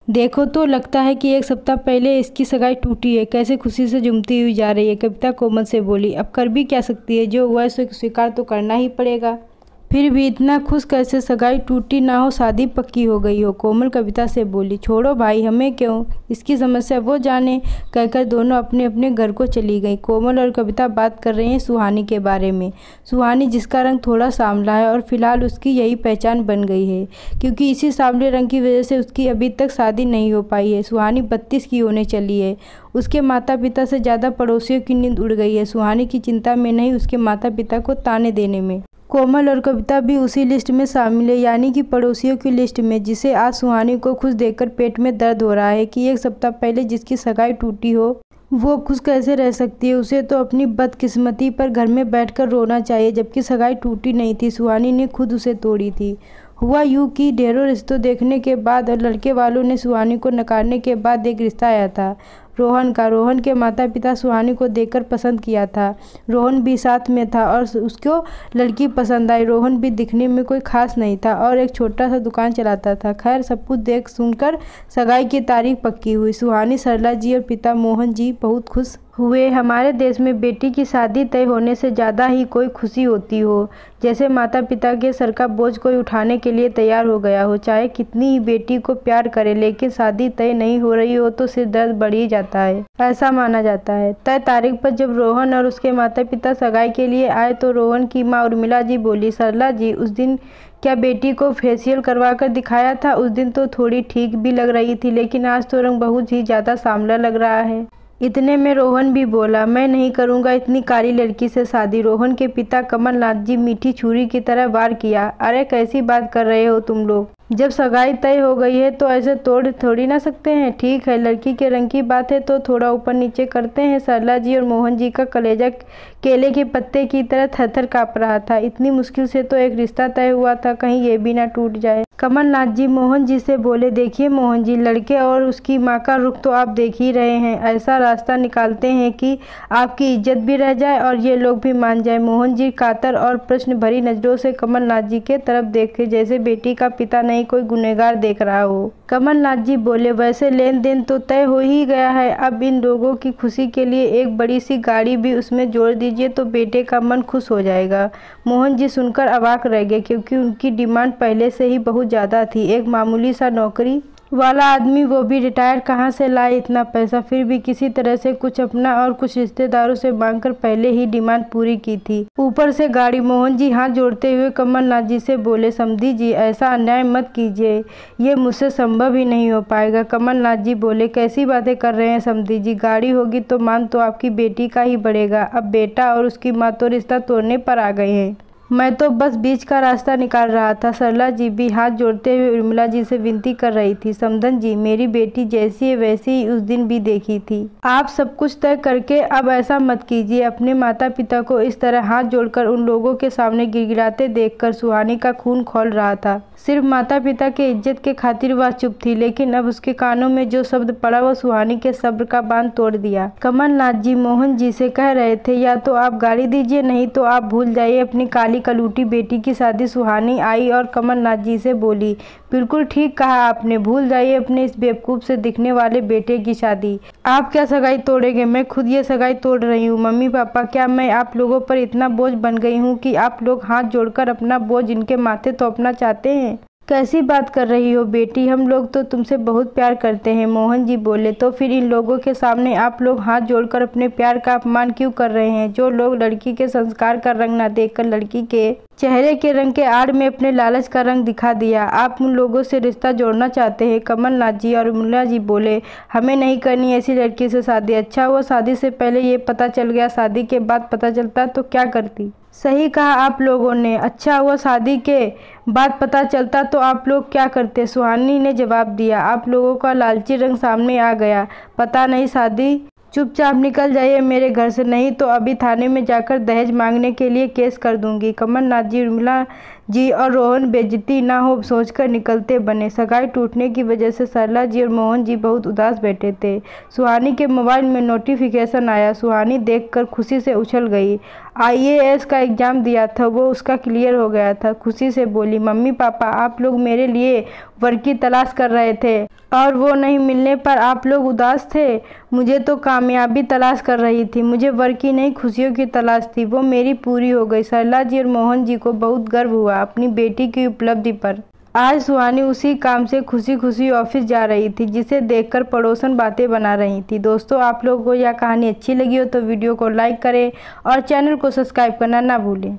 देखो तो लगता है कि एक सप्ताह पहले इसकी सगाई टूटी है। कैसे खुशी से झूमती हुई जा रही है। कविता कोमल से बोली, अब कर भी क्या सकती है, जो हुआ है उसे स्वीकार तो करना ही पड़ेगा। फिर भी इतना खुश कैसे, सगाई टूटी ना हो शादी पक्की हो गई हो। कोमल कविता से बोली, छोड़ो भाई, हमें क्यों, इसकी समस्या वो जाने। कहकर दोनों अपने अपने घर को चली गई। कोमल और कविता बात कर रही हैं सुहानी के बारे में। सुहानी जिसका रंग थोड़ा सांवला है और फिलहाल उसकी यही पहचान बन गई है, क्योंकि इसी सांवले रंग की वजह से उसकी अभी तक शादी नहीं हो पाई है। सुहानी 32 की होने चली है। उसके माता पिता से ज़्यादा पड़ोसियों की नींद उड़ गई है। सुहानी की चिंता में नहीं, उसके माता पिता को ताने देने में। कोमल और कविता भी उसी लिस्ट में शामिल है, यानी कि पड़ोसियों की लिस्ट में, जिसे आज सुहानी को खुश देखकर पेट में दर्द हो रहा है कि एक सप्ताह पहले जिसकी सगाई टूटी हो वो खुश कैसे रह सकती है। उसे तो अपनी बदकिस्मती पर घर में बैठकर रोना चाहिए, जबकि सगाई टूटी नहीं थी, सुहानी ने खुद उसे तोड़ी थी। हुआ यूं कि ढेरों रिश्तों देखने के बाद और लड़के वालों ने सुहानी को नकारने के बाद एक रिश्ता आया था रोहन का। रोहन के माता पिता सुहानी को देखकर पसंद किया था। रोहन भी साथ में था और उसको लड़की पसंद आई। रोहन भी दिखने में कोई खास नहीं था और एक छोटा सा दुकान चलाता था। खैर, सब कुछ देख सुनकर सगाई की तारीख पक्की हुई। सुहानी, सरला जी और पिता मोहन जी बहुत खुश हुए। हमारे देश में बेटी की शादी तय होने से ज़्यादा ही कोई खुशी होती हो, जैसे माता पिता के सर का बोझ कोई उठाने के लिए तैयार हो गया हो। चाहे कितनी ही बेटी को प्यार करे, लेकिन शादी तय नहीं हो रही हो तो सिर दर्द बढ़ ही जाता है, ऐसा माना जाता है। तय तारीख पर जब रोहन और उसके माता पिता सगाई के लिए आए तो रोहन की माँ उर्मिला जी बोली, सरला जी, उस दिन क्या बेटी को फेशियल करवा कर दिखाया था? उस दिन तो थोड़ी ठीक भी लग रही थी, लेकिन आज तो रंग बहुत ही ज़्यादा सांवला लग रहा है। इतने में रोहन भी बोला, मैं नहीं करूंगा इतनी काली लड़की से शादी। रोहन के पिता कमलनाथ जी मीठी छुरी की तरह वार किया, अरे कैसी बात कर रहे हो तुम लोग, जब सगाई तय हो गई है तो ऐसे तोड़ थोड़ी ना सकते हैं। ठीक है, लड़की के रंग की बात है तो थोड़ा ऊपर नीचे करते हैं। सरला जी और मोहन जी का कलेजा केले के पत्ते की तरह थरथर काँप रहा था। इतनी मुश्किल से तो एक रिश्ता तय हुआ था, कहीं ये भी ना टूट जाए। कमलनाथ जी मोहन जी से बोले, देखिए मोहन जी, लड़के और उसकी माँ का रुख तो आप देख ही रहे हैं। ऐसा रास्ता निकालते हैं कि आपकी इज्जत भी रह जाए और ये लोग भी मान जाए। मोहन जी कातर और प्रश्न भरी नजरों से कमलनाथ जी के तरफ देखे, जैसे बेटी का पिता नहीं कोई गुनहगार देख रहा हो। कमलनाथ जी बोले, वैसे लेन देन तो तय हो ही गया है, अब इन लोगों की खुशी के लिए एक बड़ी सी गाड़ी भी उसमें जोड़ दीजिए तो बेटे का मन खुश हो जाएगा। मोहन जी सुनकर अवाक रह गए, क्योंकि उनकी डिमांड पहले से ही बहुत ज़्यादा थी। एक मामूली सा नौकरी वाला आदमी, वो भी रिटायर, कहाँ से लाए इतना पैसा? फिर भी किसी तरह से कुछ अपना और कुछ रिश्तेदारों से मांगकर पहले ही डिमांड पूरी की थी, ऊपर से गाड़ी। मोहन जी हाथ जोड़ते हुए कमलनाथ जी से बोले, समधी जी, ऐसा अन्याय मत कीजिए, ये मुझसे संभव ही नहीं हो पाएगा। कमलनाथ जी बोले, कैसी बातें कर रहे हैं समधी जी, गाड़ी होगी तो मान तो आपकी बेटी का ही बढ़ेगा। अब बेटा और उसकी माँ तो रिश्ता तोड़ने पर आ गए हैं, मैं तो बस बीच का रास्ता निकाल रहा था। सरला जी भी हाथ जोड़ते हुए उर्मिला जी से विनती कर रही थी, समधन जी, मेरी बेटी जैसी है वैसी ही उस दिन भी देखी थी। आप सब कुछ तय करके अब ऐसा मत कीजिए। अपने माता पिता को इस तरह हाथ जोड़कर उन लोगों के सामने गिड़गिड़ाते देखकर सुहानी का खून खौल रहा था। सिर्फ माता पिता के इज्जत के खातिर वह चुप थी, लेकिन अब उसके कानों में जो शब्द पड़ा वह सुहानी के सब्र का बांध तोड़ दिया। कमलनाथ जी मोहन जी से कह रहे थे, या तो आप गाड़ी दीजिए, नहीं तो आप भूल जाइए अपनी काली कलूटी बेटी की शादी। सुहानी आई और कमलनाथ जी से बोली, बिल्कुल ठीक कहा आपने, भूल जाइए अपने इस बेवकूफ़ से दिखने वाले बेटे की शादी। आप क्या सगाई तोड़ेंगे? मैं खुद ये सगाई तोड़ रही हूँ। मम्मी पापा, क्या मैं आप लोगों पर इतना बोझ बन गई हूँ कि आप लोग हाथ जोड़कर अपना बोझ इनके माथे थोपना चाहते हैं? कैसी बात कर रही हो बेटी, हम लोग तो तुमसे बहुत प्यार करते हैं। मोहन जी बोले, तो फिर इन लोगों के सामने आप लोग हाथ जोड़कर अपने प्यार का अपमान क्यों कर रहे हैं? जो लोग लड़की के संस्कार का रंग न देखकर लड़की के चेहरे के रंग के आड़ में अपने लालच का रंग दिखा दिया, आप उन लोगों से रिश्ता जोड़ना चाहते हैं। कमलनाथ जी और उर्मिला जी बोले, हमें नहीं करनी ऐसी लड़की से शादी। अच्छा हुआ शादी से पहले ये पता चल गया, शादी के बाद पता चलता तो क्या करती? सही कहा आप लोगों ने, अच्छा हुआ शादी के बाद पता चलता तो आप लोग क्या करते? सुहानी ने जवाब दिया, आप लोगों का लालची रंग सामने आ गया, पता नहीं शादी। चुपचाप निकल जाइए मेरे घर से, नहीं तो अभी थाने में जाकर दहेज मांगने के लिए केस कर दूंगी। कमलनाथ जी उर्मिला जी और रोहन बेइज्जती ना हो सोचकर निकलते बने। सगाई टूटने की वजह से सरला जी और मोहन जी बहुत उदास बैठे थे। सुहानी के मोबाइल में नोटिफिकेशन आया। सुहानी देखकर खुशी से उछल गई। IAS का एग्ज़ाम दिया था, वो उसका क्लियर हो गया था। खुशी से बोली, मम्मी पापा आप लोग मेरे लिए वर्क की तलाश कर रहे थे और वो नहीं मिलने पर आप लोग उदास थे। मुझे तो कामयाबी तलाश कर रही थी, मुझे वर्क की नहीं खुशियों की तलाश थी, वो मेरी पूरी हो गई। सरला जी और मोहन जी को बहुत गर्व हुआ अपनी बेटी की उपलब्धि पर। आज सुहानी उसी काम से खुशी खुशी ऑफिस जा रही थी, जिसे देखकर पड़ोसन बातें बना रही थी। दोस्तों, आप लोगों को यह कहानी अच्छी लगी हो तो वीडियो को लाइक करें और चैनल को सब्सक्राइब करना ना भूलें।